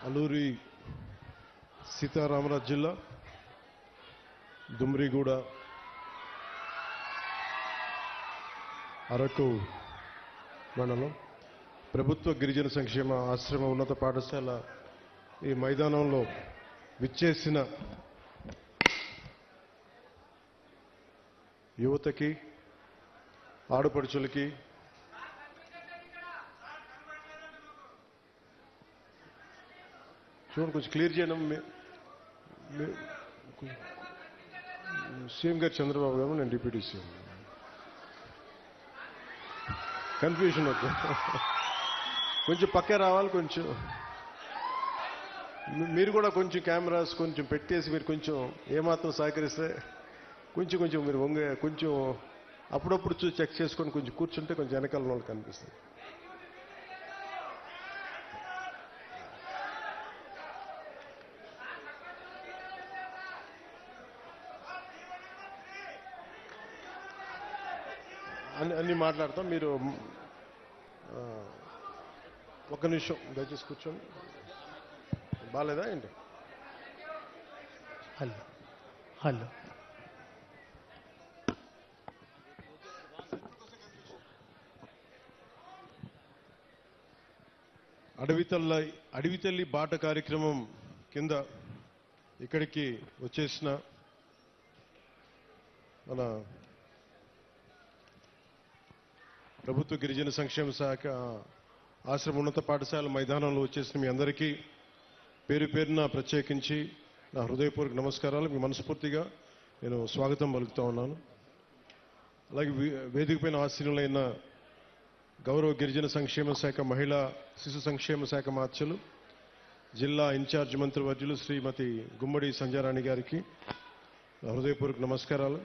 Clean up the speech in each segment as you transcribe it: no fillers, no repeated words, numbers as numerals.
అల్లూరి సీతారామరాజు జిల్లా దుమ్రిగూడ అరకు మండలం ప్రభుత్వ గిరిజన సంక్షేమ ఆశ్రమ ఉన్నత పాఠశాల ఈ మైదానంలో విచ్చేసిన యువతకి ఆడపడుచులకి చూడండి కొంచెం క్లియర్ చేయడం సీఎం గారు చంద్రబాబు గారు నేను డిప్యూటీ సీఎం కన్ఫ్యూజన్ అవుతుంది కొంచెం పక్కే రావాలి కొంచెం మీరు కూడా కొంచెం కెమెరాస్ కొంచెం పెట్టేసి మీరు కొంచెం ఏమాత్రం సహకరిస్తే కొంచెం మీరు వంగే కొంచెం అప్పుడప్పుడు చూసి చెక్ చేసుకొని కొంచెం కూర్చుంటే కొంచెం వెనకాల వాళ్ళు కనిపిస్తుంది అన్నీ మాట్లాడతాం మీరు ఒక్క నిమిషం దయచేసి కూర్చోండి బాగాలేదా ఏంటి హలో హలో అడవితల్లి బాట కార్యక్రమం కింద ఇక్కడికి వచ్చేసిన మన ప్రభుత్వ గిరిజన సంక్షేమ శాఖ ఆశ్రమ ఉన్నత పాఠశాల మైదానంలో వచ్చేసిన మీ అందరికీ పేరు పేరున ప్రత్యేకించి నా హృదయపూర్వక నమస్కారాలు. మీ మనస్ఫూర్తిగా నేను స్వాగతం పలుకుతా ఉన్నాను. అలాగే వేదికపైన ఆసీనులైన గౌరవ గిరిజన సంక్షేమ శాఖ మహిళా శిశు సంక్షేమ శాఖ మార్చలు జిల్లా ఇన్ఛార్జ్ మంత్రివర్యులు శ్రీమతి గుమ్మడి సంజారాణి గారికి నా హృదయపూర్వక నమస్కారాలు.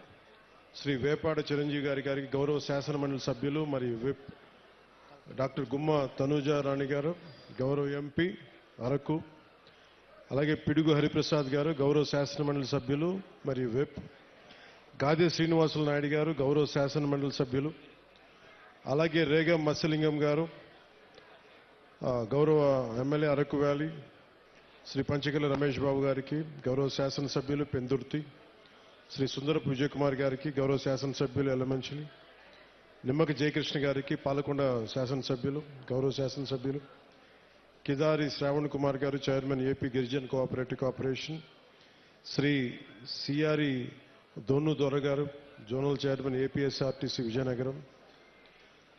శ్రీ వేపాడ చిరంజీవి గారికి గౌరవ శాసనమండలి సభ్యులు మరియు విప్ డాక్టర్ గుమ్మ తనూజారాణి గారు గౌరవ ఎంపీ అరకు, అలాగే పిడుగు హరిప్రసాద్ గారు గౌరవ శాసనమండలి సభ్యులు మరియు విప్, గాదే శ్రీనివాసులు నాయుడు గారు గౌరవ శాసనమండలి సభ్యులు, అలాగే రేగం మత్స్యలింగం గారు గౌరవ ఎమ్మెల్యే అరకు వ్యాలీ, శ్రీ పంచకల రమేష్ బాబు గారికి గౌరవ శాసనసభ్యులు పెందుర్తి, శ్రీ సుందరపు విజయ్ కుమార్ గారికి గౌరవ శాసనసభ్యులు ఎల్లమంచిలి, నిమ్మక జయకృష్ణ గారికి పాలకొండ శాసనసభ్యులు గౌరవ శాసనసభ్యులు, కిదారి శ్రావణ్ కుమార్ గారు chairman AP గిరిజన్ cooperative corporation, Shri సిఆరి దొన్ను దొర గారు జోనల్ చైర్మన్ ఏపీఎస్ఆర్టీసీ విజయనగరం,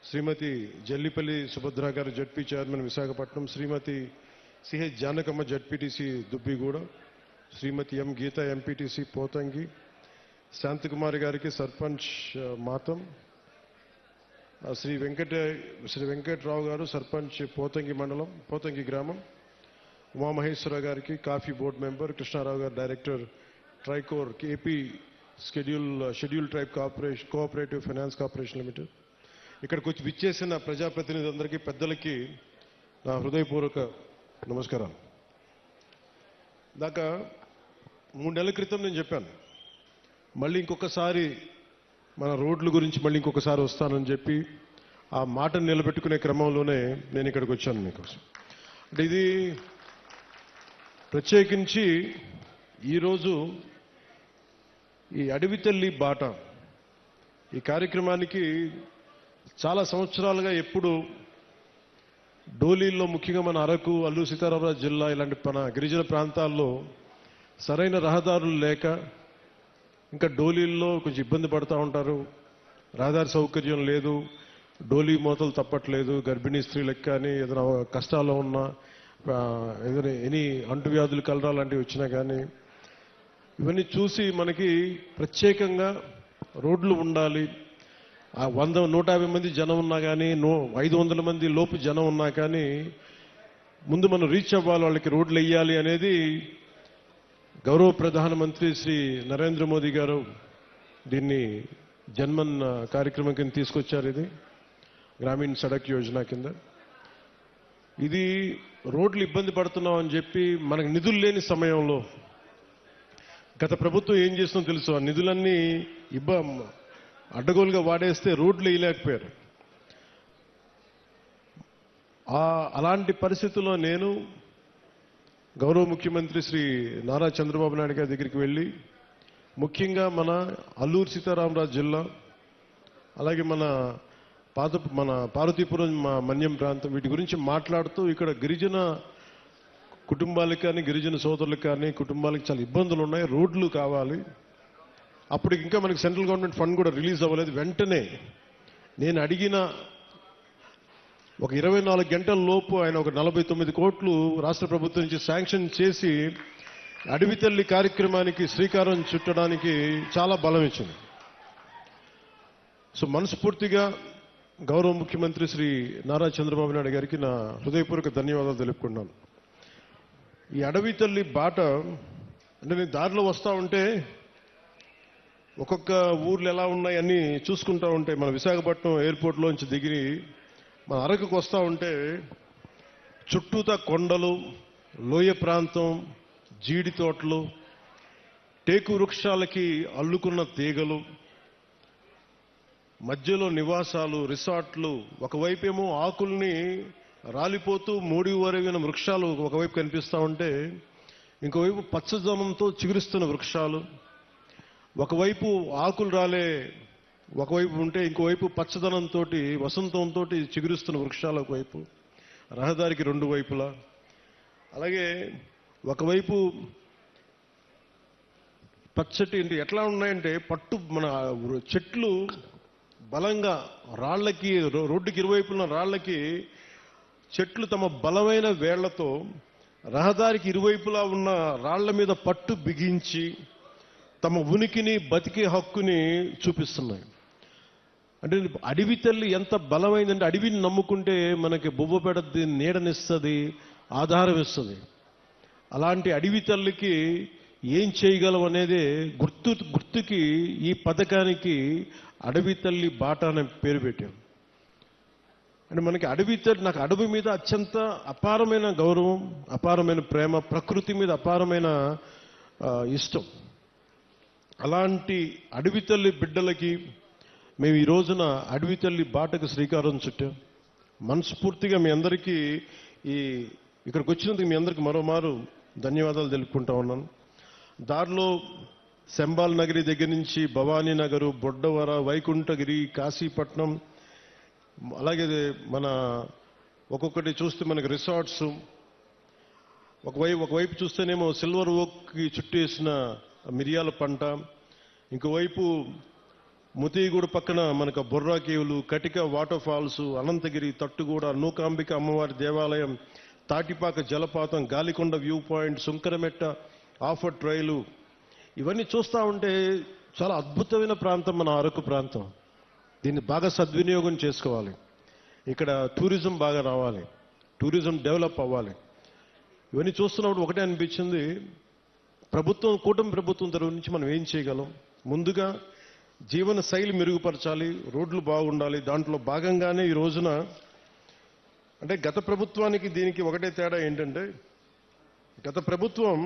శ్రీమతి జల్లిపల్లి సుభద్ర గారు జడ్పీ చైర్మన్ విశాఖపట్నం, శ్రీమతి సిహెచ్ జానకమ్మ జడ్పీటీసీ దుబ్బిగూడ, శ్రీమతి ఎం గీత ఎంపీటీసీ పోతంగి, శాంతకుమారి గారికి సర్పంచ్ మాతం, శ్రీ వెంకట్రావు గారు సర్పంచ్ పోతంగి మండలం పోతంగి గ్రామం, ఉమామహేశ్వర గారికి coffee board member, Krishnarao garu director Tricor AP schedule tribe cooperative finance corporation limited, ఇక్కడికి వచ్చి విచ్చేసిన ప్రజాప్రతినిధులందరికీ పెద్దలకి నా హృదయపూర్వక నమస్కారాలు. దాకా 3 నెలల క్రితం నేను చెప్పాను మళ్ళీ ఇంకొకసారి మన రోడ్ల గురించి మళ్ళీ ఇంకొకసారి వస్తానని చెప్పి ఆ మాటను నిలబెట్టుకునే క్రమంలోనే నేను ఇక్కడికి వచ్చాను మీకోసం. అంటే ఇది ప్రత్యేకించి ఈరోజు ఈ అడవితల్లి బాట ఈ కార్యక్రమానికి చాలా సంవత్సరాలుగా ఎప్పుడు డోలీల్లో ముఖ్యంగా మన అరకు అల్లూరి సీతారామరాజు జిల్లా ఇలాంటి మన గిరిజన ప్రాంతాల్లో సరైన రహదారులు లేక ఇంకా డోలీల్లో కొంచెం ఇబ్బంది పడుతూ ఉంటారు, రహదారి సౌకర్యం లేదు, డోలీ మోతలు తప్పట్లేదు, గర్భిణీ స్త్రీలకు కానీ ఏదైనా కష్టాల్లో ఉన్నా ఏదైనా ఎనీ అంటువ్యాధులు కలరా లాంటివి వచ్చినా కానీ ఇవన్నీ చూసి మనకి ప్రత్యేకంగా రోడ్లు ఉండాలి, 100-150 మంది జనం ఉన్నా కానీ 500 మంది లోపు జనం ఉన్నా కానీ ముందు మనం రీచ్ అవ్వాలి, వాళ్ళకి రోడ్లు వేయాలి అనేది గౌరవ ప్రధానమంత్రి శ్రీ నరేంద్ర మోదీ గారు దీన్ని జన్మన్ కార్యక్రమం కింద తీసుకొచ్చారు. ఇది గ్రామీణ సడక్ యోజన కింద. ఇది రోడ్లు ఇబ్బంది పడుతున్నాం అని చెప్పి మనకు నిధులు లేని సమయంలో గత ప్రభుత్వం ఏం చేస్తుందో తెలుసు, ఆ నిధులన్నీ అడ్డగోలుగా వాడేస్తే రోడ్లు వేయలేకపోయారు. అలాంటి పరిస్థితుల్లో నేను గౌరవ ముఖ్యమంత్రి శ్రీ నారా చంద్రబాబు నాయుడు గారి దగ్గరికి వెళ్ళి ముఖ్యంగా మన అల్లూరు సీతారామరాజు జిల్లా అలాగే మన పార్వతీపురం మన్యం ప్రాంతం వీటి గురించి మాట్లాడుతూ ఇక్కడ గిరిజన కుటుంబాలకు కానీ గిరిజన సోదరులకు కానీ కుటుంబాలకు చాలా ఇబ్బందులు ఉన్నాయి, రోడ్లు కావాలి. అప్పుడు ఇంకా మనకి సెంట్రల్ గవర్నమెంట్ ఫండ్ కూడా రిలీజ్ అవ్వలేదు. వెంటనే నేను అడిగిన ఒక 24 గంటల లోపు ఆయన ఒక 49 కోట్లు రాష్ట్ర ప్రభుత్వం నుంచి శాంక్షన్ చేసి అడవి తల్లి కార్యక్రమానికి శ్రీకారం చుట్టడానికి చాలా బలం ఇచ్చింది. సో మనస్ఫూర్తిగా గౌరవ ముఖ్యమంత్రి శ్రీ నారా చంద్రబాబు నాయుడు గారికి నా హృదయపూర్వక ధన్యవాదాలు తెలుపుకున్నాను. ఈ అడవి తల్లి బాట అంటే నేను దారిలో వస్తూ ఉంటే ఒక్కొక్క ఊర్లు ఎలా ఉన్నాయి అన్నీ చూసుకుంటూ ఉంటే మన విశాఖపట్నం ఎయిర్పోర్ట్లోంచి దిగి మన అరకుకు వస్తూ ఉంటే చుట్టూతా కొండలు, లోయ ప్రాంతం, జీడి తోటలు, టేకు వృక్షాలకి అల్లుకున్న తీగలు, మధ్యలో నివాసాలు, రిసార్ట్లు, ఒకవైపేమో ఆకుల్ని రాలిపోతూ మూడి వరగిన వృక్షాలు ఒకవైపు కనిపిస్తూ ఉంటే ఇంకోవైపు పచ్చదనంతో చిగురిస్తున్న వృక్షాలు, ఒకవైపు ఆకులు రాలే ఒకవైపు ఉంటే ఇంకోవైపు పచ్చదనంతో వసంతంతో చిగురిస్తున్న వృక్షాలు ఒకవైపు, రహదారికి రెండు వైపులా. అలాగే ఒకవైపు పచ్చటి ఎట్లా ఉన్నాయంటే పట్టు మన చెట్లు బలంగా రాళ్లకి రోడ్డుకి ఇరువైపున రాళ్లకి చెట్లు తమ బలమైన వేళ్లతో రహదారికి ఇరువైపులా ఉన్న రాళ్ల మీద పట్టు బిగించి తమ ఉనికిని బతికే హక్కుని చూపిస్తున్నాయి. అంటే అడవి తల్లి ఎంత బలమైందంటే అడవిని నమ్ముకుంటే మనకి బొబ్బ పెడద్ది, నీడనిస్తుంది, ఆధారం ఇస్తుంది. అలాంటి అడవి తల్లికి ఏం చేయగలం అనేది గుర్తుకి ఈ పథకానికి అడవి తల్లి బాట అనే పేరు పెట్టాం. అంటే మనకి అడవి తల్లి, నాకు అడవి మీద అత్యంత అపారమైన గౌరవం, అపారమైన ప్రేమ, ప్రకృతి మీద అపారమైన ఇష్టం. అలాంటి అడవి తల్లి బిడ్డలకి మేము ఈ రోజున అడవి తల్లి బాటకు శ్రీకారం చుట్టాం. మనస్ఫూర్తిగా మీ అందరికీ ఇక్కడికి వచ్చినందుకు మీ అందరికీ మరోమారు ధన్యవాదాలు తెలుపుకుంటా ఉన్నాను. దారిలో శంబాల్ నగరి దగ్గర నుంచి భవానీ నగరు, బొడ్డవర, వైకుంఠగిరి, కాశీపట్నం, అలాగే మన ఒక్కొక్కటి చూస్తే మనకి రిసార్ట్స్, ఒకవైపు చూస్తేనేమో సిల్వర్ ఓక్కి చుట్టేసిన మిరియాల పంట, ఇంకోవైపు ముతిగూడ పక్కన మనకు బొర్రా కేవులు, కటిక వాటర్ ఫాల్స్, అనంతగిరి, తట్టుగూడ, నూకాంబిక అమ్మవారి దేవాలయం, తాటిపాక జలపాతం, గాలికొండ వ్యూ పాయింట్, సుంకరమెట్ట ఆఫర్ ట్రైలు, ఇవన్నీ చూస్తూ ఉంటే చాలా అద్భుతమైన ప్రాంతం మన అరకు ప్రాంతం. దీన్ని బాగా సద్వినియోగం చేసుకోవాలి. ఇక్కడ టూరిజం బాగా రావాలి, టూరిజం డెవలప్ అవ్వాలి. ఇవన్నీ చూస్తున్నప్పుడు ఒకటే అనిపించింది, కూటమి ప్రభుత్వం తరఫు నుంచి మనం ఏం చేయగలం? ముందుగా జీవన శైలి మెరుగుపరచాలి, రోడ్లు బాగుండాలి. దాంట్లో భాగంగానే ఈ రోజున అంటే గత ప్రభుత్వానికి దీనికి ఒకటే తేడా ఏంటంటే, గత ప్రభుత్వం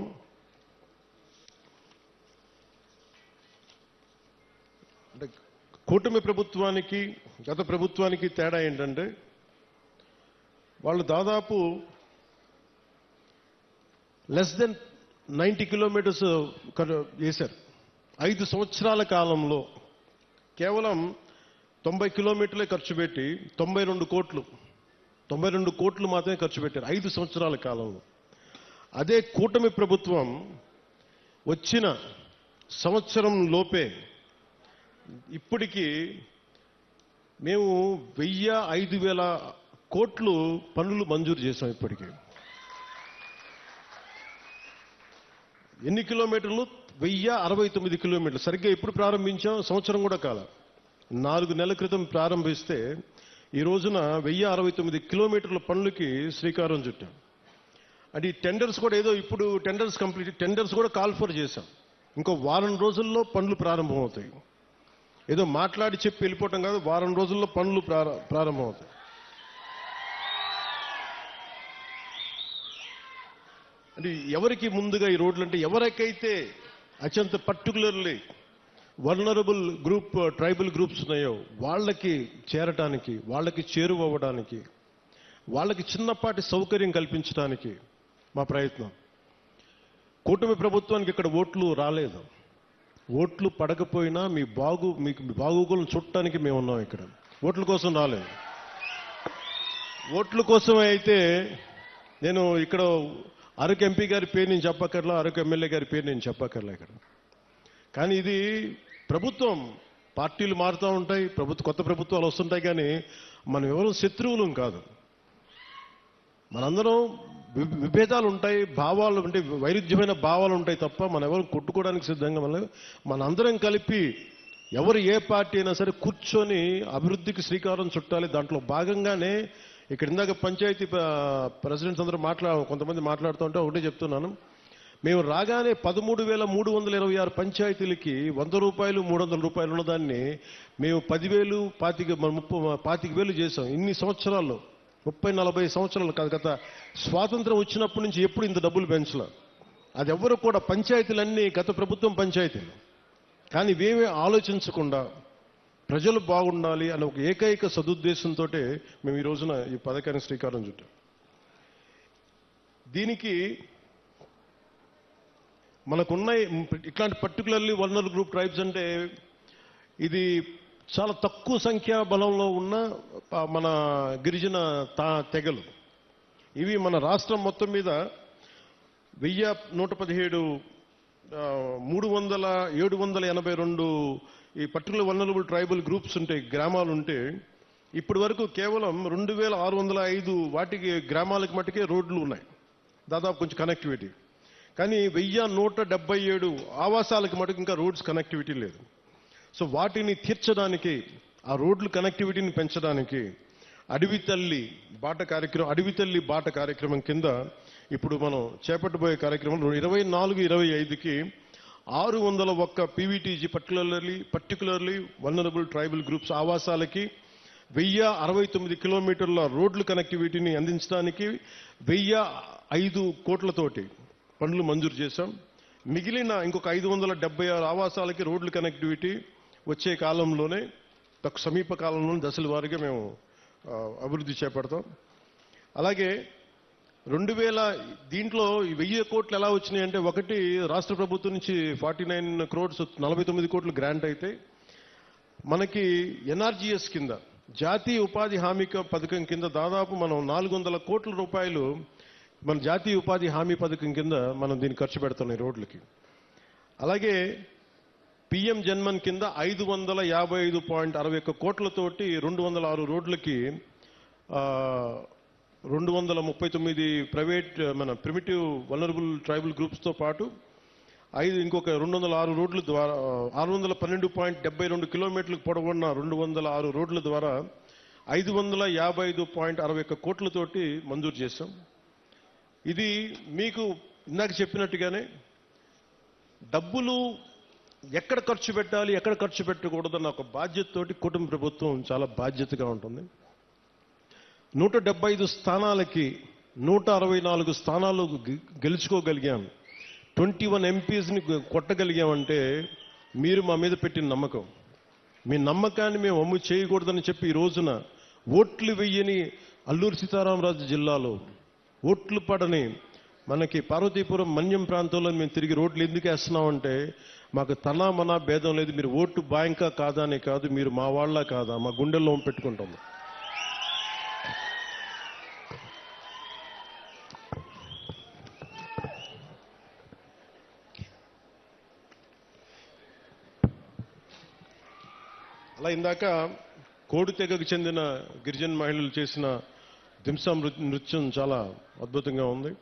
అంటే కూటమి ప్రభుత్వానికి గత ప్రభుత్వానికి తేడా ఏంటంటే, వాళ్ళు దాదాపు లెస్ దెన్ 90 కిలోమీటర్స్ వేశారు. 5 సంవత్సరాల కాలంలో కేవలం 90 కిలోమీటర్లే ఖర్చు పెట్టి 92 కోట్లు మాత్రమే ఖర్చు పెట్టారు 5 సంవత్సరాల కాలంలో. అదే కూటమి ప్రభుత్వం వచ్చిన సంవత్సరం లోపే ఇప్పటికీ మేము 1000-5000 కోట్లు పనులు మంజూరు చేశాం. ఇప్పటికీ ఎన్ని కిలోమీటర్లు? 1069 కిలోమీటర్లు. సరిగ్గా ఎప్పుడు ప్రారంభించాం? సంవత్సరం కూడా కాల, 4 నెలల క్రితం ప్రారంభిస్తే ఈ రోజున 1069 కిలోమీటర్ల పనులకి శ్రీకారం చుట్టాం. అంటే ఈ టెండర్స్ కూడా ఏదో ఇప్పుడు టెండర్స్ కూడా కాల్ ఫర్ చేశాం. ఇంకో వారం రోజుల్లో పనులు ప్రారంభమవుతాయి. ఏదో మాట్లాడి చెప్పి వెళ్ళిపోవటం కాదు, వారం రోజుల్లో పనులు ప్రారంభమవుతాయి. అంటే ఎవరికి ముందుగా ఈ రోడ్లు అంటే ఎవరికైతే అత్యంత particularly vulnerable group, tribal groups ఉన్నాయో వాళ్ళకి చేరటానికి, వాళ్ళకి చేరువవ్వడానికి, వాళ్ళకి చిన్నపాటి సౌకర్యం కల్పించడానికి మా ప్రయత్నం. కూటమి ప్రభుత్వానికి ఇక్కడ ఓట్లు రాలేదు. ఓట్లు పడకపోయినా మీకు బాగోగులను చుట్టానికి మేము ఉన్నాం. ఇక్కడ ఓట్ల కోసం రాలేదు. ఓట్ల కోసం అయితే నేను ఇక్కడ అరకు ఎంపీ గారి పేరు నేను చెప్పక్కర్లా, అరకు ఎమ్మెల్యే గారి పేరు నేను చెప్పక్కర్లా ఇక్కడ. కానీ ఇది ప్రభుత్వం, పార్టీలు మారుతూ ఉంటాయి, కొత్త ప్రభుత్వాలు వస్తుంటాయి, కానీ మనం ఎవరు శత్రువులం కాదు. మనందరం విభేదాలు ఉంటాయి, భావాలు ఉంటాయి, వైరుధ్యమైన భావాలు ఉంటాయి తప్ప మనం ఎవరు కొట్టుకోవడానికి సిద్ధంగా మనందరం కలిపి ఎవరు ఏ పార్టీ అయినా సరే కూర్చొని అభివృద్ధికి శ్రీకారం చుట్టాలి. దాంట్లో భాగంగానే ఇక్కడ ఇందాక పంచాయతీ ప్రెసిడెంట్స్ అందరూ కొంతమంది మాట్లాడుతూ ఉంటే ఒకటే చెప్తున్నాను. మేము రాగానే 13,326 పంచాయతీలకి 100 రూపాయలు 300 రూపాయలు ఉన్నదాన్ని మేము 10,000 25,000 చేశాం. ఇన్ని సంవత్సరాల్లో 30-40 సంవత్సరాలు కాదు, గత స్వాతంత్రం వచ్చినప్పటి నుంచి ఎప్పుడు ఇంత డబ్బులు పెంచలే. అది ఎవరు కూడా, పంచాయతీలన్నీ గత ప్రభుత్వం పంచాయతీలు. కానీ ఇవేమీ ఆలోచించకుండా ప్రజలు బాగుండాలి అనే ఒక ఏకైక సదుద్దేశంతో మేము ఈ రోజున ఈ పథకానికి శ్రీకారం చుట్టాం. దీనికి మనకున్న ఇట్లాంటి పర్టికులర్లీ వల్నరబుల్ గ్రూప్ ట్రైబ్స్ అంటే ఇది చాలా తక్కువ సంఖ్యా బలంలో ఉన్న మన గిరిజన తెగలు. ఇవి మన రాష్ట్రం మొత్తం మీద 1117 782 ఈ పర్టికులర్ వల్నరబుల్ ట్రైబల్ గ్రూప్స్ ఉంటాయి, గ్రామాలు ఉంటే ఇప్పటి వరకు కేవలం 2605 వాటికి గ్రామాలకు మటుకే రోడ్లు ఉన్నాయి, దాదాపు కొంచెం కనెక్టివిటీ. కానీ 1177 ఆవాసాలకు మటుకు ఇంకా రోడ్స్ కనెక్టివిటీ లేదు. సో వాటిని తీర్చడానికి, ఆ రోడ్లు కనెక్టివిటీని పెంచడానికి అడవి తల్లి బాట కార్యక్రమం కింద ఇప్పుడు మనం చేపట్టబోయే కార్యక్రమం 24-25కి 601 PVTG particularly vulnerable tribal groups ఆవాసాలకి 1069 కిలోమీటర్ల రోడ్లు కనెక్టివిటీని అందించడానికి 1005 కోట్లతోటి పనులు మంజూరు చేశాం. మిగిలిన ఇంకొక 576 ఆవాసాలకి రోడ్లు కనెక్టివిటీ వచ్చే కాలంలోనే, సమీప కాలంలోనే దశల వారీగా మేము అభివృద్ధి చేపడతాం. అలాగే 2000 దీంట్లో 1000 కోట్లు ఎలా వచ్చినాయి అంటే, ఒకటి రాష్ట్ర ప్రభుత్వం నుంచి 49 crores 49 కోట్లు గ్రాంట్ అయితే, మనకి ఎన్ఆర్జీఎస్ కింద జాతీయ ఉపాధి హామీ పథకం కింద దాదాపు మనం 400 కోట్ల రూపాయలు మన జాతీయ ఉపాధి హామీ పథకం కింద మనం దీన్ని ఖర్చు పెడుతున్నాం ఈ రోడ్లకి. అలాగే పిఎం జన్మన్ కింద 555.61 కోట్లతోటి 206 రోడ్లకి 239 ప్రైవేట్ మన ప్రిమిటివ్ వల్నరబుల్ ట్రైబల్ గ్రూప్స్తో పాటు ఇంకొక 206 రోడ్ల ద్వారా 612.72 కిలోమీటర్లకు పొడవున్న 206 రోడ్ల ద్వారా 555.61 కోట్లతోటి మంజూరు చేశాం. ఇది మీకు ఇందాక చెప్పినట్టుగానే డబ్బులు ఎక్కడ ఖర్చు పెట్టాలి, ఎక్కడ ఖర్చు పెట్టకూడదన్న ఒక బాధ్యతతోటి కుటుంబ ప్రభుత్వం చాలా బాధ్యతగా ఉంటుంది. 175 స్థానాలకి 164 స్థానాలు గెలుచుకోగలిగాం. 21 ఎంపీస్ని కొట్టగలిగామంటే మీరు మా మీద పెట్టిన నమ్మకం. మీ నమ్మకాన్ని మేము అమ్ము చేయకూడదని చెప్పి ఈ రోజున ఓట్లు వెయ్యని అల్లూరు సీతారామరాజు జిల్లాలో ఓట్లు పడని మనకి పార్వతీపురం మన్యం ప్రాంతంలో మేము తిరిగి రోడ్లు ఎందుకు వేస్తున్నామంటే, మాకు తనా మనా భేదం లేదు, మీరు ఓటు బ్యాంకా కాదా అనే కాదు, మీరు మా వాళ్ళ కాదా, మా గుండెల్లో పెట్టుకుంటాము. అలా ఇందాక కోడి తెగకు చెందిన గిరిజన మహిళలు చేసిన దింసా నృత్యం చాలా అద్భుతంగా ఉంది.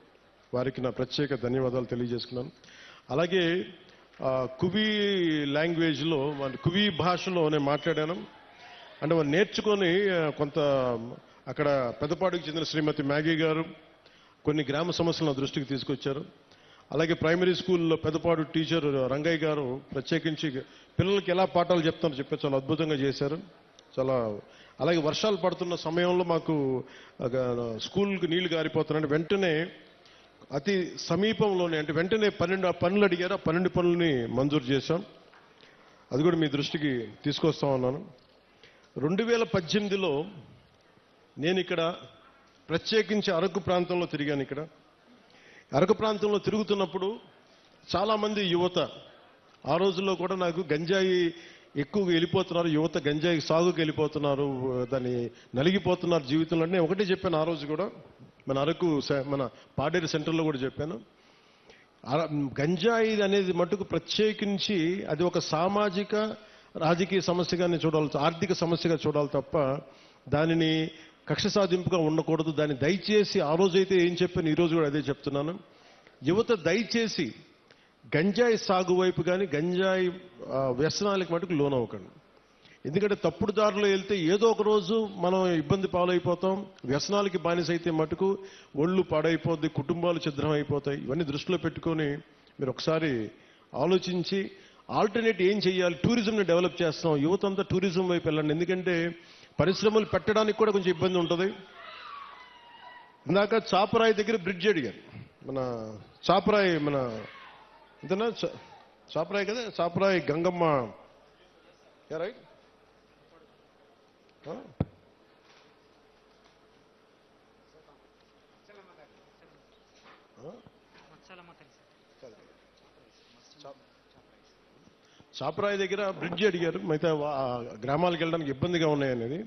వారికి నా ప్రత్యేక ధన్యవాదాలు తెలియజేసుకున్నాను. అలాగే కువి లాంగ్వేజ్లో, కువి భాషలో నేను మాట్లాడాను. అంటే వాళ్ళు నేర్చుకొని కొంత అక్కడ పెద్దపాడుకు చెందిన శ్రీమతి మ్యాగీ గారు కొన్ని గ్రామ సమస్యలను దృష్టికి తీసుకొచ్చారు. అలాగే ప్రైమరీ స్కూల్లో పెద్దపాడు టీచర్ రంగయ్య గారు ప్రత్యేకించి పిల్లలకి ఎలా పాఠాలు చెప్తారో చెప్పి చాలా అద్భుతంగా చేశారు. చాలా అలాగే వర్షాలు పడుతున్న సమయంలో మాకు స్కూల్కి నీళ్లు గారిపోతున్నాయంటే వెంటనే అతి సమీపంలోనే, అంటే వెంటనే 12 పనులు అడిగారు. ఆ 12 పనులని మంజూరు చేశాం. అది కూడా మీ దృష్టికి తీసుకొస్తా ఉన్నాను. 2018లో నేను ఇక్కడ ప్రత్యేకించి అరకు ప్రాంతంలో తిరిగాను. ఇక్కడ అరకు ప్రాంతంలో తిరుగుతున్నప్పుడు చాలామంది యువత ఆ రోజుల్లో కూడా నాకు గంజాయి ఎక్కువగా వెళ్ళిపోతున్నారు, యువత గంజాయి సాగుకి వెళ్ళిపోతున్నారు, దాన్ని నలిగిపోతున్నారు జీవితంలో. నేను ఒకటే చెప్పాను ఆ రోజు కూడా, మన అరకు మన పాడేరు సెంటర్లో కూడా చెప్పాను. గంజాయి అనేది మటుకు ప్రత్యేకించి అది ఒక సామాజిక రాజకీయ సమస్యగానే చూడాలి, ఆర్థిక సమస్యగా చూడాలి తప్ప దానిని కక్ష సాధింపుగా ఉండకూడదు. దాన్ని దయచేసి ఆ రోజైతే ఏం చెప్పాను, ఈరోజు కూడా అదే చెప్తున్నాను. యువత దయచేసి గంజాయి సాగు వైపు కానీ గంజాయి వ్యసనాలకు మటుకు లోనవ్వకండి. ఎందుకంటే తప్పుడు దారిలో వెళ్తే ఏదో ఒక రోజు మనం ఇబ్బంది పాలైపోతాం. వ్యసనాలకి బానిస అయితే మటుకు ఒళ్ళు పాడైపోద్ది, కుటుంబాలు ఛిద్రం అయిపోతాయి. ఇవన్నీ దృష్టిలో పెట్టుకొని మీరు ఒకసారి ఆలోచించి ఆల్టర్నేట్ ఏం చేయాలి. టూరిజంని డెవలప్ చేస్తాం, యువత అంతా టూరిజం వైపు వెళ్ళండి. ఎందుకంటే పరిశ్రమలు పెట్టడానికి కూడా కొంచెం ఇబ్బంది ఉంటుంది. ఇందాక చాపరాయి దగ్గర బ్రిడ్జ్ అడిగారు, మన చాపరాయి మన ఇంతనా చాపరాయి కదా, చాపరాయి గంగమ్మ రైట్. చాపరాయి దగ్గర బ్రిడ్జ్ అడిగారు, మిగతా గ్రామాలకు వెళ్ళడానికి ఇబ్బందిగా ఉన్నాయనేది.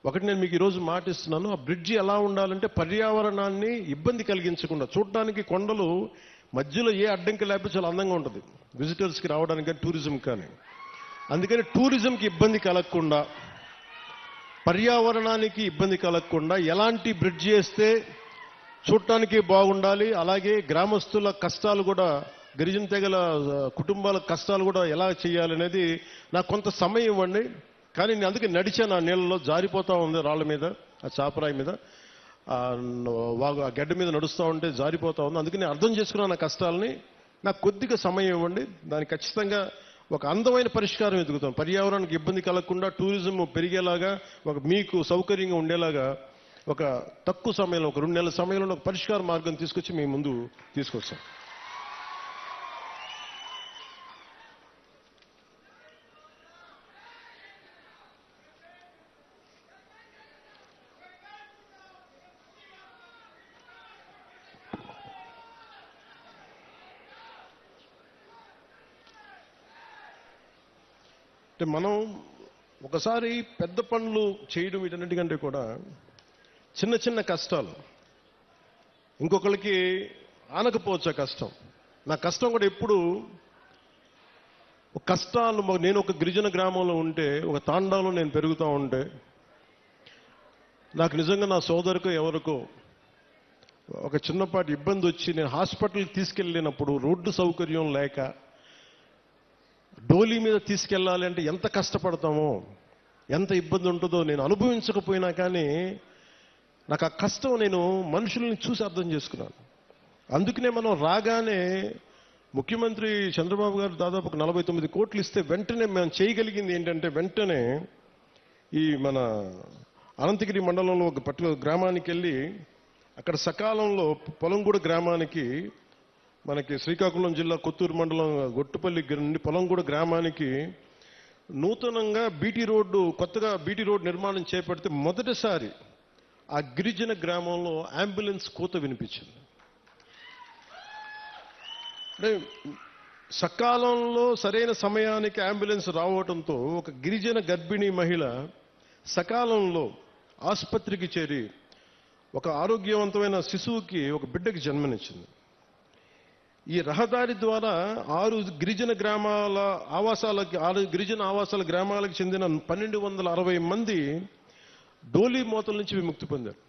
ఒకటి నేను మీకు ఈరోజు మాటిస్తున్నాను, ఆ బ్రిడ్జి ఎలా ఉండాలంటే పర్యావరణాన్ని ఇబ్బంది కలిగించకుండా, చూడడానికి కొండలు మధ్యలో ఏ అడ్డంకి లేకపోతే చాలా అందంగా ఉంటుంది విజిటర్స్కి రావడానికి కానీ టూరిజం కానీ. అందుకని టూరిజంకి ఇబ్బంది కలగకుండా, పర్యావరణానికి ఇబ్బంది కలగకుండా ఎలాంటి బ్రిడ్జ్ చేస్తే చూడటానికి బాగుండాలి, అలాగే గ్రామస్తుల కష్టాలు కూడా, గిరిజన తెగల కుటుంబాల కష్టాలు కూడా ఎలా చేయాలనేది నాకు కొంత సమయం ఇవ్వండి. కానీ నేను అందుకే నడిచాను, ఆ నీళ్ళలో జారిపోతూ ఉంది, రాళ్ళ మీద, ఆ చాపరాయి మీద, ఆ గడ్డ మీద నడుస్తూ ఉంటే జారిపోతూ ఉంది. అందుకని నేను అర్థం చేసుకున్నాను నా కష్టాలని. నాకు కొద్దిగా సమయం ఇవ్వండి, దానికి ఖచ్చితంగా ఒక అందమైన పరిష్కారం ఎదుగుతాం. పర్యావరణానికి ఇబ్బంది కలగకుండా టూరిజం పెరిగేలాగా, ఒక మీకు సౌకర్యంగా ఉండేలాగా ఒక తక్కువ సమయంలో, ఒక 2 నెలల సమయంలో ఒక పరిష్కార మార్గం తీసుకొచ్చి మీ ముందు తీసుకొస్తాం. అంటే మనం ఒకసారి పెద్ద పనులు చేయడం వీటన్నిటికంటే కూడా చిన్న చిన్న కష్టాలు ఇంకొకరికి ఆనకపోవచ్చు. కష్టం, నా కష్టం కూడా ఎప్పుడు కష్టాలు. నేను ఒక గిరిజన గ్రామంలో ఉంటే, ఒక తాండాలో నేను పెరుగుతూ ఉంటే, నాకు నిజంగా నా సోదరుకో ఎవరికో ఒక చిన్నపాటి ఇబ్బంది వచ్చి నేను హాస్పిటల్కి తీసుకెళ్ళినప్పుడు రోడ్డు సౌకర్యం లేక డోలీ మీద తీసుకెళ్ళాలి అంటే ఎంత కష్టపడతామో, ఎంత ఇబ్బంది ఉంటుందో నేను అనుభవించకపోయినా కానీ నాకు ఆ కష్టం నేను మనుషుల్ని చూసి అర్థం చేసుకున్నాను. అందుకనే మనం రాగానే ముఖ్యమంత్రి చంద్రబాబు గారు దాదాపు 49 కోట్లు ఇస్తే వెంటనే మేము చేయగలిగింది ఏంటంటే, వెంటనే ఈ మన అనంతగిరి మండలంలో ఒక పర్టికులర్ గ్రామానికి వెళ్ళి అక్కడ సకాలంలో పొలంగూడ గ్రామానికి, మనకి శ్రీకాకుళం జిల్లా కొత్తూరు మండలం గొట్టుపల్లి నుండి పొలంగూడ గ్రామానికి నూతనంగా బీటీ రోడ్డు, కొత్తగా బీటీ రోడ్డు నిర్మాణం చేపడితే మొదటిసారి ఆ గిరిజన గ్రామంలో అంబులెన్స్ కూత వినిపించింది. అంటే సకాలంలో సరైన సమయానికి అంబులెన్స్ రావడంతో ఒక గిరిజన గర్భిణీ మహిళ సకాలంలో ఆసుపత్రికి చేరి ఒక ఆరోగ్యవంతమైన శిశువుకి, ఒక బిడ్డకి జన్మనిచ్చింది. ఈ రహదారి ద్వారా 6 గిరిజన గ్రామాల ఆవాసాలకి, 6 గిరిజన ఆవాసాల గ్రామాలకు చెందిన 1260 మంది డోలీ మోతల నుంచి విముక్తి పొందారు.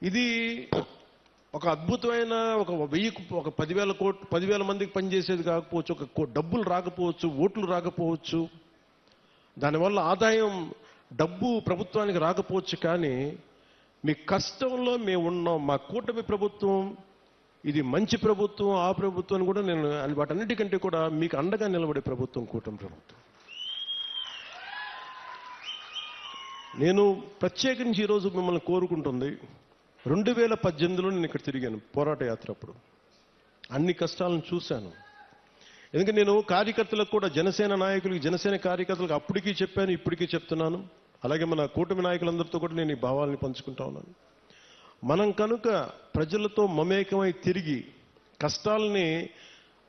ఇది ఒక అద్భుతమైన, ఒక 10,000 మందికి పనిచేసేది కాకపోవచ్చు, ఒక డబ్బులు రాకపోవచ్చు, ఓట్లు రాకపోవచ్చు, దానివల్ల ఆదాయం డబ్బు ప్రభుత్వానికి రాకపోవచ్చు. కానీ మీ కష్టంలో మేము ఉన్నాం. మా కూటమి ప్రభుత్వం ఇది మంచి ప్రభుత్వం, ఆ ప్రభుత్వం కూడా నేను వాటన్నిటికంటే కూడా మీకు అండగా నిలబడే ప్రభుత్వం కూటమి ప్రభుత్వం. నేను ప్రత్యేకించి ఈరోజు మిమ్మల్ని కోరుకుంటుంది, 2018లో నేను ఇక్కడ తిరిగాను పోరాట యాత్ర. అప్పుడు అన్ని కష్టాలను చూశాను. ఎందుకంటే నేను కార్యకర్తలకు కూడా, జనసేన నాయకులకి, జనసేన కార్యకర్తలకు అప్పటికీ చెప్పాను, ఇప్పటికీ చెప్తున్నాను. అలాగే మన కూటమి నాయకులందరితో కూడా నేను ఈ భావాలని పంచుకుంటా ఉన్నాను. మనం కనుక ప్రజలతో మమేకమై తిరిగి కష్టాలని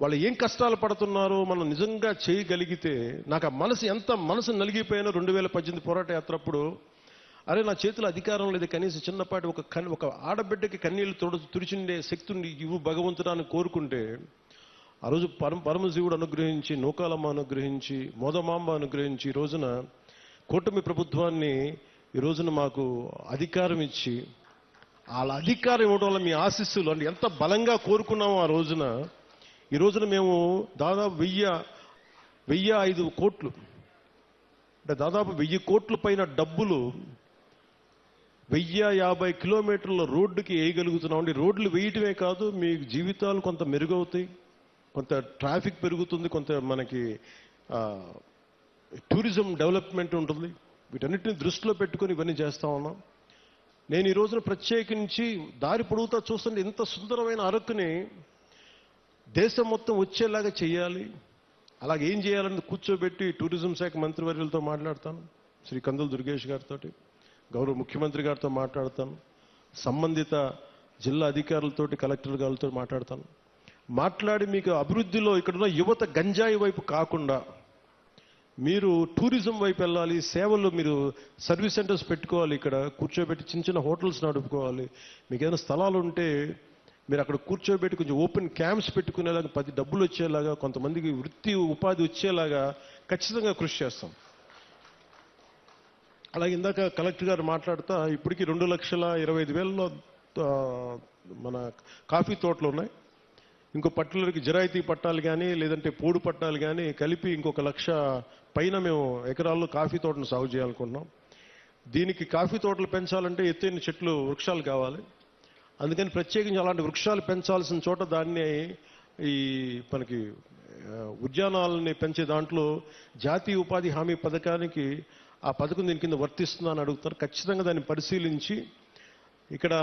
వాళ్ళు ఏం కష్టాలు పడుతున్నారో మనం నిజంగా చేయగలిగితే నాకు ఆ మనసు నలిగిపోయిన 2018 పోరాట యాత్ర అప్పుడు అరే నా చేతిలో అధికారం లేదు, కనీసం చిన్నపాటి ఒక ఆడబిడ్డకి కన్నీళ్లు తుడిచిండే శక్తిని ఇవ్వు భగవంతుడాన్ని కోరుకుంటే ఆ రోజు పరమశివుడు అనుగ్రహించి, నూకాలమ్మ అనుగ్రహించి, మోదమాంబ అనుగ్రహించి ఈ రోజున కూటమి ప్రభుత్వాన్ని ఈ రోజున మాకు అధికారం ఇచ్చి, వాళ్ళ అధికారం ఇవ్వడం వల్ల మీ ఆశీస్సులు అంటే ఎంత బలంగా కోరుకున్నామో ఆ రోజున, ఈ రోజున మేము దాదాపు 1005 కోట్లు అంటే దాదాపు 1000 కోట్ల పైన డబ్బులు 1050 కిలోమీటర్ల రోడ్డుకి వేయగలుగుతున్నాం అండి. రోడ్లు వేయటమే కాదు, మీ జీవితాలు కొంత మెరుగవుతాయి, కొంత ట్రాఫిక్ పెరుగుతుంది, కొంత మనకి టూరిజం డెవలప్మెంట్ ఉంటుంది. వీటన్నిటిని దృష్టిలో పెట్టుకొని ఇవన్నీ చేస్తా ఉన్నాం. నేను ఈ రోజున ప్రత్యేకించి దారి పొడుగుతా చూస్తుంటే ఇంత సుందరమైన అరకుని దేశం మొత్తం వచ్చేలాగా చేయాలి. అలాగే ఏం చేయాలని కూర్చోబెట్టి టూరిజం శాఖ మంత్రివర్యులతో మాట్లాడతాను, శ్రీ కందుల దుర్గేష్ గారితో, గౌరవ ముఖ్యమంత్రి గారితో మాట్లాడతాను, సంబంధిత జిల్లా అధికారులతోటి, కలెక్టర్ గారితో మాట్లాడి మీకు అభివృద్ధిలో ఇక్కడున్న యువత గంజాయి వైపు కాకుండా మీరు టూరిజం వైపు వెళ్ళాలి, సేవలు మీరు సర్వీస్ సెంటర్స్ పెట్టుకోవాలి, ఇక్కడ కూర్చోబెట్టి చిన్న చిన్న హోటల్స్ నడుపుకోవాలి, మీకు ఏదైనా స్థలాలు ఉంటే మీరు అక్కడ కూర్చోబెట్టి కొంచెం ఓపెన్ క్యాంప్స్ పెట్టుకునేలాగా, 10 డబ్బులు వచ్చేలాగా, కొంతమందికి వృత్తి ఉపాధి వచ్చేలాగా ఖచ్చితంగా కృషి చేస్తాం. అలాగే ఇందాక కలెక్టర్ గారు మాట్లాడుతా ఇప్పటికీ 2,25,000 మన కాఫీ తోటలు ఉన్నాయి. ఇంకో పట్టులకి జిరాయితీ పట్టాలు కానీ లేదంటే పోడు పట్టాలు కానీ కలిపి ఇంకొక 1,00,000 పైన మేము ఎకరాల్లో కాఫీ తోటను సాగు చేయాలనుకుంటున్నాం. దీనికి కాఫీ తోటలు పెంచాలంటే ఎత్తైన చెట్లు, వృక్షాలు కావాలి. అందుకని ప్రత్యేకించి అలాంటి వృక్షాలు పెంచాల్సిన చోట దాన్ని ఈ మనకి ఉద్యానాలని పెంచే దాంట్లో జాతీయ ఉపాధి హామీ పథకానికి ఆ పథకం దీని కింద వర్తిస్తుందా అని అడుగుతారు. ఖచ్చితంగా దాన్ని పరిశీలించి ఇక్కడ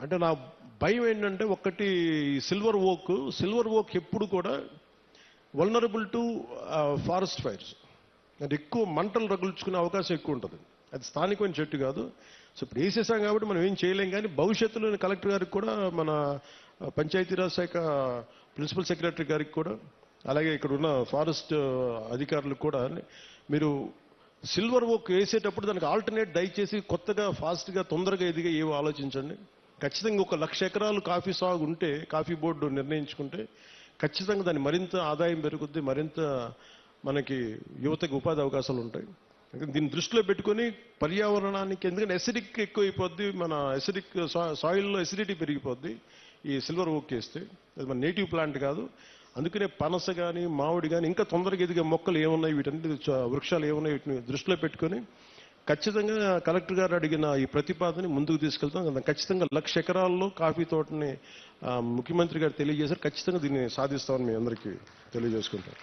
అంటే నా భయం ఏంటంటే ఒకటి సిల్వర్ ఓక్ ఎప్పుడు కూడా వల్నరబుల్ టు ఫారెస్ట్ ఫైర్స్, అంటే ఎక్కువ మంటలు రగుల్చుకునే అవకాశం ఎక్కువ ఉంటుంది. అది స్థానికమైన చెట్టు కాదు. సో ఇప్పుడు వేసేసాం కాబట్టి మనం ఏం చేయలేం. కానీ భవిష్యత్తులో కలెక్టర్ గారికి కూడా, మన పంచాయతీరాజ్ శాఖ ప్రిన్సిపల్ సెక్రటరీ గారికి కూడా, అలాగే ఇక్కడ ఉన్న ఫారెస్ట్ అధికారులకు కూడా మీరు సిల్వర్ ఓక్ వేసేటప్పుడు దానికి ఆల్టర్నేట్ దయచేసి కొత్తగా ఫాస్ట్గా తొందరగా ఎదిగా ఏవో ఆలోచించండి. ఖచ్చితంగా 1,00,000 ఎకరాలు కాఫీ సాగు ఉంటే, కాఫీ బోర్డు నిర్ణయించుకుంటే ఖచ్చితంగా దాన్ని మరింత ఆదాయం పెరుగుద్ది, మరింత మనకి యువతకు ఉపాధి అవకాశాలు ఉంటాయి. దీన్ని దృష్టిలో పెట్టుకొని పర్యావరణానికి, ఎందుకంటే ఎసిడిక్ ఎక్కువైపోద్ది, మన ఎసిడిక్ సాయిల్లో ఎసిడిటీ పెరిగిపోద్ది ఈ సిల్వర్ ఓక్ వేస్తే. అది మన నేటివ్ ప్లాంట్ కాదు. అందుకనే పనస కానీ మామిడి కానీ ఇంకా తొందరగా ఎదిగే మొక్కలు ఏమున్నాయి, వీటన్నిటి వృక్షాలు ఏమున్నాయి, వీటిని దృష్టిలో పెట్టుకొని ఖచ్చితంగా కలెక్టర్ గారు అడిగిన ఈ ప్రతిపాదనని ముందుకు తీసుకెళ్తాం. ఖచ్చితంగా 1,00,000 ఎకరాల్లో కాఫీ తోటని ముఖ్యమంత్రి గారు తెలియజేశారు. ఖచ్చితంగా దీన్ని సాధిస్తామని మీ అందరికీ తెలియజేసుకుంటాం.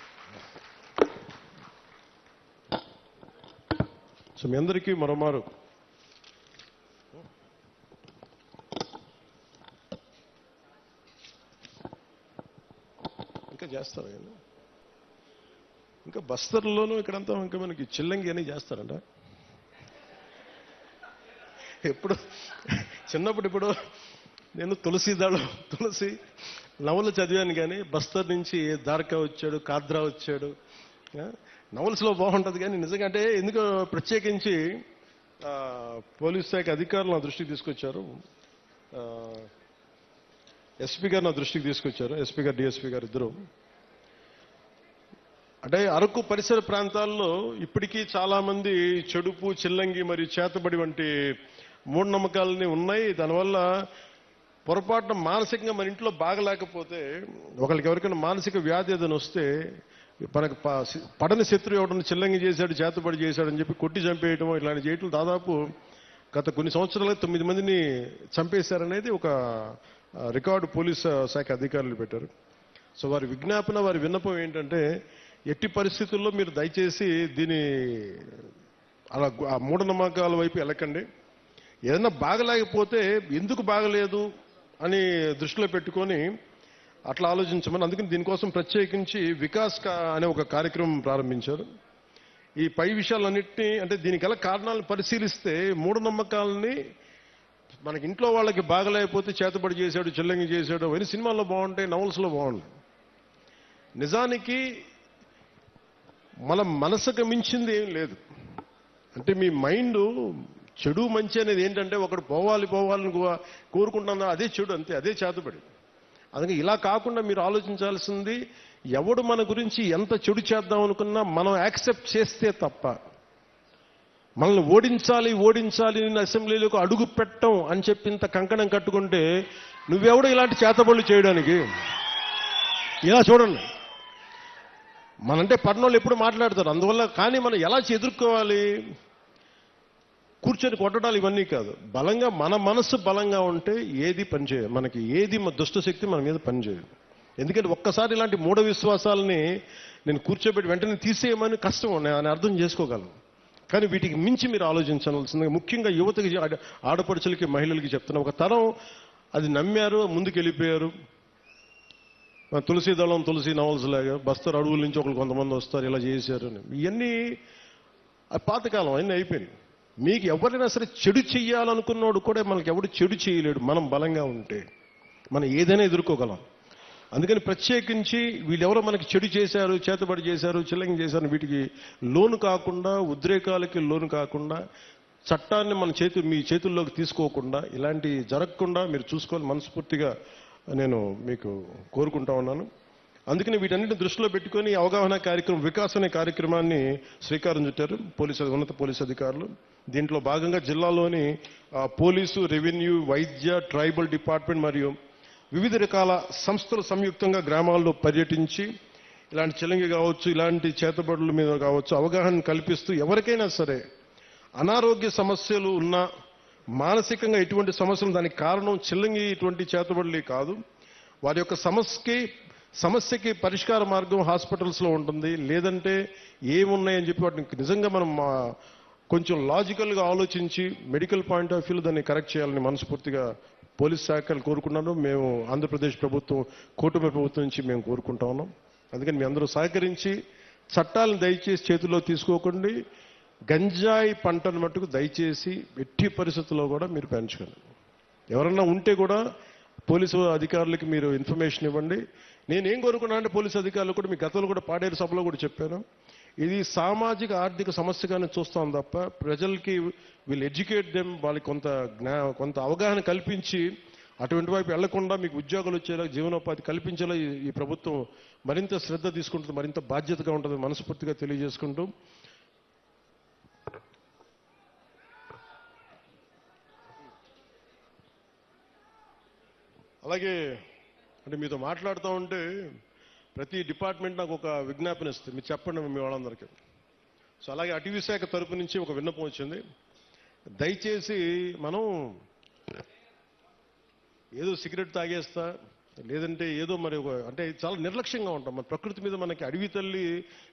సో మీ అందరికీ మరోమారు ఇంకా చేస్తారు, ఇంకా బస్తర్లోనూ ఇక్కడంతా ఇంకా మనకి చిల్లంగి అని చేస్తారంట. చిన్నప్పుడు నేను తులసి నవలు చదివాను, కానీ బస్తర్ నుంచి దార్కా వచ్చాడు, కాద్రా వచ్చాడు. నవల్స్లో బాగుంటుంది, కానీ నిజంగా అంటే ఎందుకో ప్రత్యేకించి పోలీస్ శాఖ అధికారులు నా దృష్టికి తీసుకొచ్చారు, ఎస్పీ గారు నా దృష్టికి తీసుకొచ్చారు, ఎస్పీ గారు డిఎస్పీ గారు ఇద్దరు. అంటే అరకు పరిసర ప్రాంతాల్లో ఇప్పటికీ చాలా మంది చెడుపు, చిల్లంగి మరియు చేతబడి వంటి మూఢనమ్మకాలని ఉన్నాయి. దానివల్ల పొరపాటున మానసికంగా మన ఇంట్లో బాగలేకపోతే, ఒకరికి ఎవరికైనా మానసిక వ్యాధి ఏదైనా వస్తే మనకు పడని శత్రువు ఎవడన్నా చిల్లంగి చేశాడు, చేతబడి చేశాడు అని చెప్పి కొట్టి చంపేయటం, ఇలాంటి చేయటం దాదాపు గత కొన్ని సంవత్సరాలుగా 9 మందిని చంపేశారనేది ఒక రికార్డు పోలీస్ శాఖ అధికారులు పెట్టారు. సో వారి విజ్ఞాపన, వారి విన్నపం ఏంటంటే ఎట్టి పరిస్థితుల్లో మీరు దయచేసి దీని అలా ఆ మూఢనమ్మకాల వైపు వెళ్ళకండి. ఏదైనా బాగలేకపోతే ఎందుకు బాగలేదు అని దృష్టిలో పెట్టుకొని అట్లా ఆలోచించమని, అందుకని దీనికోసం ప్రత్యేకించి వికాస్ అనే ఒక కార్యక్రమం ప్రారంభించారు. ఈ పై విషయాలన్నింటినీ, అంటే దీనికి గల కారణాలను పరిశీలిస్తే మూఢనమ్మకాలని మనకి ఇంట్లో వాళ్ళకి బాగలేకపోతే చేతబడి చేశాడు, చిల్లంగి చేశాడు అవన్నీ సినిమాల్లో బాగుంటాయి, నవల్స్లో బాగుంటాయి. నిజానికి మన మనసుకు మించింది ఏం లేదు. అంటే మీ మైండ్ చెడు మంచి అనేది ఏంటంటే ఒకడు పోవాలని కోరుకుంటున్నా అదే చెడు, అంతే, అదే చేతబడి. అందుకే ఇలా కాకుండా మీరు ఆలోచించాల్సింది, ఎవడు మన గురించి ఎంత చెడు చేద్దాం అనుకున్నా మనం యాక్సెప్ట్ చేస్తే తప్ప, మనల్ని ఓడించాలి నేను అసెంబ్లీలోకి అడుగు పెట్టం అని చెప్పి ఇంత కంకణం కట్టుకుంటే నువ్వెవడు ఇలాంటి చేతబడులు చేయడానికి? ఇలా చూడండి, మనంటే పట్టణంలో ఎప్పుడు మాట్లాడతారు, అందువల్ల. కానీ మనం ఎలా ఎదుర్కోవాలి? కూర్చొని కొట్టడాలు ఇవన్నీ కాదు. బలంగా మన మనసు బలంగా ఉంటే ఏది పనిచేయదు, మనకి ఏది దుష్ట శక్తి మన మీద పనిచేయదు. ఎందుకంటే ఒక్కసారి ఇలాంటి మూఢ విశ్వాసాలని నేను కూర్చోబెట్టి వెంటనే తీసేయమని కష్టం, నేను అర్థం చేసుకోగలను. కానీ వీటికి మించి మీరు ఆలోచించాల్సిందిగా, ముఖ్యంగా యువతకి, ఆడపడుచులకి, మహిళలకి చెప్తున్నా. ఒక తరం అది నమ్మారు, ముందుకు వెళ్ళిపోయారు. తులసి దళం, తులసి నవల్స్ లాగా బస్తర్ అడవుల నుంచి ఒకరు కొంతమంది వస్తారు, ఇలా చేశారు అని. ఇవన్నీ పాతకాలం అన్నీ అయిపోయింది. మీకు ఎవరైనా సరే చెడు చెయ్యాలనుకున్నోడు కూడా మనకి ఎవడు చెడు చేయలేడు, మనం బలంగా ఉంటే మనం ఏదైనా ఎదుర్కోగలం. అందుకని ప్రత్యేకించి వీళ్ళెవరో మనకి చెడు చేశారు, చేతబడి చేశారు, చిల్లంగి చేశారు, వీటికి లోను కాకుండా, ఉద్రేకాలకి లోను కాకుండా, చట్టాన్ని మీ చేతుల్లోకి తీసుకోకుండా, ఇలాంటి జరగకుండా మీరు చూసుకోవాలి మనస్ఫూర్తిగా నేను మీకు కోరుకుంటా ఉన్నాను. అందుకని వీటన్నిటిని దృష్టిలో పెట్టుకొని అవగాహన కార్యక్రమం, వికాస్ అనే కార్యక్రమాన్ని శ్రీకారం చుట్టారు ఉన్నత పోలీసు అధికారులు. దీంట్లో భాగంగా జిల్లాలోని పోలీసు, రెవెన్యూ, వైద్య, ట్రైబల్ డిపార్ట్మెంట్ మరియు వివిధ రకాల సంస్థలు సంయుక్తంగా గ్రామాల్లో పర్యటించి ఇలాంటి చిలంగి కావచ్చు, ఇలాంటి చేతబడుల మీద కావచ్చు అవగాహన కల్పిస్తూ, ఎవరికైనా సరే అనారోగ్య సమస్యలు ఉన్నా, మానసికంగా ఎటువంటి సమస్యలు, దానికి కారణం చిల్లంగి ఇటువంటి చేతబడులే కాదు, వారి యొక్క సమస్యకి పరిష్కార మార్గం హాస్పిటల్స్లో ఉంటుంది. లేదంటే ఏమున్నాయని చెప్పి వాటిని నిజంగా మనం కొంచెం లాజికల్గా ఆలోచించి మెడికల్ పాయింట్ ఆఫ్ వ్యూలో దాన్ని కరెక్ట్ చేయాలని మనస్ఫూర్తిగా పోలీస్ శాఖలు కోరుకున్నాను. మేము ఆంధ్రప్రదేశ్ ప్రభుత్వం, కూటమి ప్రభుత్వం నుంచి మేము కోరుకుంటా ఉన్నాం. అందుకని మీ అందరూ సహకరించి చట్టాలను దయచేసి చేతుల్లో తీసుకోకండి. గంజాయి పంటను మట్టుకు దయచేసి ఎట్టి పరిస్థితుల్లో కూడా మీరు పెంచకండి. ఎవరన్నా ఉంటే కూడా పోలీసు అధికారులకి మీరు ఇన్ఫర్మేషన్ ఇవ్వండి. నేనేం కోరుకున్నా అంటే పోలీసు అధికారులు కూడా, మీ గతంలో కూడా పాడేరు సభలో కూడా చెప్పాను, ఇది సామాజిక ఆర్థిక సమస్యగానే చూస్తాం తప్ప ప్రజలకి వీళ్ళు ఎడ్యుకేట్ దెమ్, వాళ్ళకి కొంత అవగాహన కల్పించి అటువంటి వైపు వెళ్లకుండా మీకు ఉద్యోగాలు వచ్చేలా, జీవనోపాధి కల్పించేలా ఈ ప్రభుత్వం మరింత శ్రద్ధ తీసుకుంటుంది, మరింత బాధ్యతగా ఉంటుంది మనస్ఫూర్తిగా తెలియజేసుకుంటూ, అలాగే అంటే మీతో మాట్లాడుతూ ఉంటే ప్రతి డిపార్ట్మెంట్ నాకు ఒక విజ్ఞాపన ఇస్తుంది, మీరు చెప్పండి మీ వాళ్ళందరికీ. సో అలాగే అటవీ శాఖ తరపు నుంచి ఒక విన్నపం వచ్చింది. దయచేసి మనం ఏదో సిగరెట్ తాగేస్తా, లేదంటే ఏదో మరి అంటే చాలా నిర్లక్ష్యంగా ఉంటాం. మన ప్రకృతి మీద మనకి అడవి తల్లి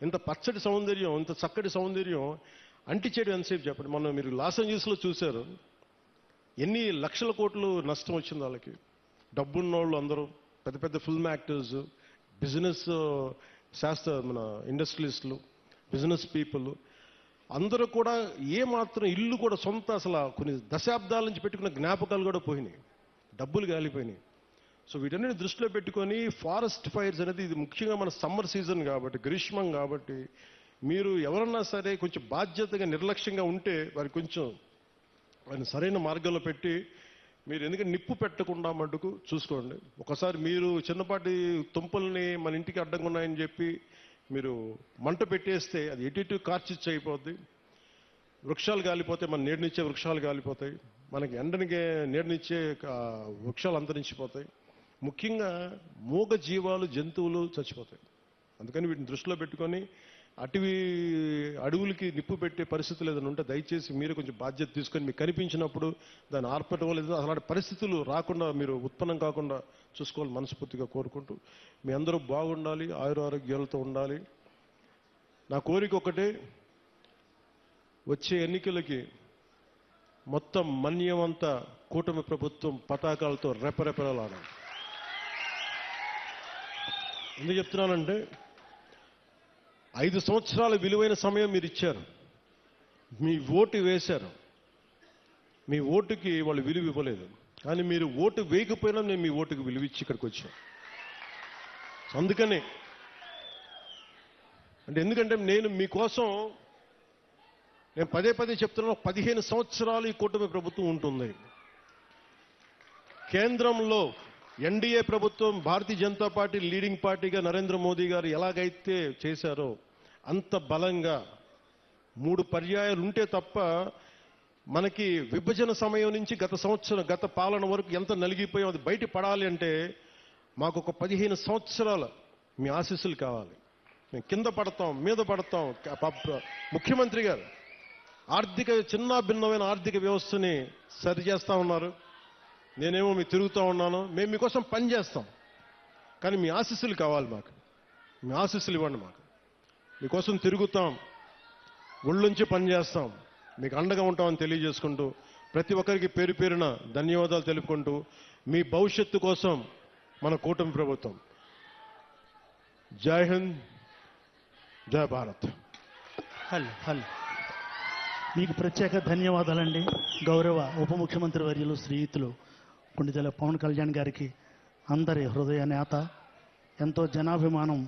ఇంత పచ్చటి సౌందర్యం, ఇంత చక్కటి సౌందర్యం అంటిచేయడం ఎంతసేపు చెప్పండి. మనం మీరు లాస్ ఏంజల్స్లో చూశారు, ఎన్ని లక్షల కోట్లు నష్టం వచ్చింది వాళ్ళకి. డబ్బున్నోళ్ళు అందరూ, పెద్ద పెద్ద ఫిల్మ్ యాక్టర్స్, బిజినెస్ మన ఇండస్ట్రియలిస్టులు, బిజినెస్ పీపుల్ అందరూ కూడా ఏమాత్రం ఇల్లు కూడా సొంత, అసలు కొన్ని దశాబ్దాల నుంచి పెట్టుకున్న జ్ఞాపకాలు కూడా పోయినాయి, డబ్బులు గాలిపోయినాయి. సో వీటన్నిటిని దృష్టిలో పెట్టుకొని ఫారెస్ట్ ఫైర్స్ అనేది, ఇది ముఖ్యంగా మన సమ్మర్ సీజన్ కాబట్టి, గ్రీష్మం కాబట్టి, మీరు ఎవరన్నా సరే కొంచెం బాధ్యతగా నిర్లక్ష్యంగా ఉంటే వారికి కొంచెం వారిని సరైన మార్గంలో పెట్టి మీరు, ఎందుకంటే నిప్పు పెట్టకుండా మటుకు చూసుకోండి. ఒకసారి మీరు చిన్నపాటి తుంపల్ని మన ఇంటికి అడ్డంగా ఉన్నాయని చెప్పి మీరు మంట పెట్టేస్తే అది ఎటు కార్చిచ్చు అయిపోద్ది. వృక్షాలు కాలిపోతాయి, మన నీడనిచ్చే వృక్షాలు కాలిపోతాయి, మనకి ఎండనికి నీడనిచ్చే వృక్షాలు అంతరించిపోతాయి. ముఖ్యంగా మూగ జీవాలు, జంతువులు చచ్చిపోతాయి. అందుకని వీటిని దృష్టిలో పెట్టుకొని అడవులకి నిప్పు పెట్టే పరిస్థితులు ఏదైనా ఉంటే దయచేసి మీరు కొంచెం బాధ్యత తీసుకొని మీకు కనిపించినప్పుడు దాన్ని ఆర్పటం లేదు, అలాంటి పరిస్థితులు రాకుండా మీరు ఉత్పన్నం కాకుండా చూసుకోవాలి మనస్ఫూర్తిగా కోరుకుంటూ, మీ అందరూ బాగుండాలి, ఆయురారోగ్యాలతో ఉండాలి. నా కోరిక ఒకటే, వచ్చే ఎన్నికలకి మొత్తం మన్యమంతా కూటమి ప్రభుత్వం పతాకాలతో రెపరెపలాడాలి. ఎందుకు చెప్తున్నానంటే 5 సంవత్సరాల విలువైన సమయం మీరు ఇచ్చారు, మీ ఓటు వేశారు, మీ ఓటుకి వాళ్ళు విలువ ఇవ్వలేదు. కానీ మీరు ఓటు వేయకపోయినా నేను మీ ఓటుకి విలువ ఇచ్చి ఇక్కడికి వచ్చాను. అందుకని అంటే ఎందుకంటే నేను మీకోసం నేను పదే పదే చెప్తున్నాను, 15 సంవత్సరాలు ఈ కూటమి ప్రభుత్వం ఉంటుంది. కేంద్రంలో ఎన్డీఏ ప్రభుత్వం, భారతీయ జనతా పార్టీ లీడింగ్ పార్టీగా నరేంద్ర మోదీ గారు ఎలాగైతే చేశారో అంత బలంగా 3 పర్యాయాలు ఉంటే తప్ప మనకి విభజన సమయం నుంచి గత పాలన వరకు ఎంత నలిగిపోయాం అది బయట పడాలి అంటే మాకు ఒక 15 సంవత్సరాల మీ ఆశీస్సులు కావాలి. మేము కింద పడతాం, మీద పడతాం. ముఖ్యమంత్రి గారు చిన్న భిన్నమైన ఆర్థిక వ్యవస్థని సరి చేస్తా ఉన్నారు. నేనేమో మీకు తిరుగుతూ ఉన్నాను. మేము మీకోసం పని చేస్తాం, కానీ మీ ఆశీస్సులు కావాలి మాకు. మీ ఆశీస్సులు ఇవ్వండి మాకు. మీకోసం తిరుగుతాం, ఒళ్ళుంచి పని చేస్తాం, మీకు అండగా ఉంటామని తెలియజేసుకుంటూ ప్రతి ఒక్కరికి పేరు పేరున ధన్యవాదాలు తెలుపుకుంటూ మీ భవిష్యత్తు కోసం మన కూటమి ప్రభుత్వం. జై హింద్, జై భారత్. హలో మీకు ప్రత్యేక ధన్యవాదాలండి. గౌరవ ఉప ముఖ్యమంత్రి వర్యులు శ్రీయుతులు కొండిదెల పవన్ కళ్యాణ్ గారికి, అందరి హృదయ నేత, ఎంతో జనాభిమానం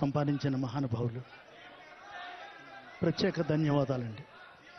సంపాదించిన మహానుభావులు, ప్రత్యేక ధన్యవాదాలండి.